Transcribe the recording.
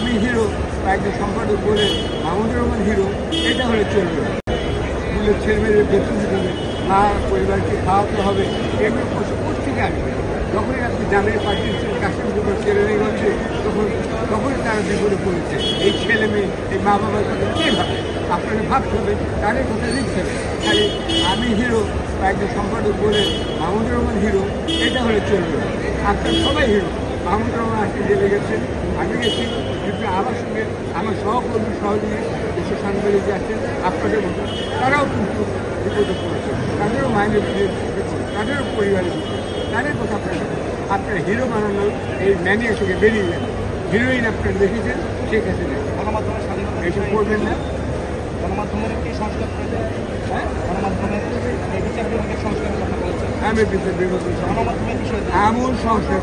আমি হিরো বা একজন সম্পাদক বলে মাহমুদুর রহমান হিরো, এটা হলে চলবে না। ছেলেমেয়েদের বেতন দিতে হবে, মা পরিবারকে খাওয়াতে হবে, এগুলো থেকে আসবে। যখনই আপনি জামিয়া পাঠিয়েছেন কাশ্মীর ছেলেমেয়েগঞ্জে, তখনই তারা বিপদে পড়েছে। এই ছেলে মেয়ে, এই মা বাবার কথা কে ভাবে? আপনাকে ভাবতে হবে, তাদের কথা লিখতে হবে। তাই আমি হিরো বা একজন সম্পাদক বলে মাহমুদুর রহমান হিরো, এটা হলে চলবে না। আপনার সবাই হিরো। মাহমুদুর রহমান আজকে জেলে গেছেন, আমি গেছি, কিন্তু আমার সঙ্গে আমার সহকর্মী সহযোগী দেশের সাংবাদিক যে আছেন আপনাদের মতো, তারাও কিন্তু বিপদে পড়েছে, তাদেরও মাইনে তাদেরও পরিবারের বিপদ, তাদের কথা আপনার হিরো বানানো এই ম্যানিয়া থেকে বেরিয়ে যান। হিরোইন আপনার দেখেছেন, ঠিক আছে না, গণমাধ্যমের স্বাধীনতা এসব করবেন না। গণমাধ্যমের কি সংস্কার প্রয়োজন? হ্যাঁ, গণমাধ্যমের এই বিচার বিভাগের সংস্কারের কথা বলছেন। আমি বিচার বিভাগ গণমাধ্যমের বিষয়ে আমূল সংস্কার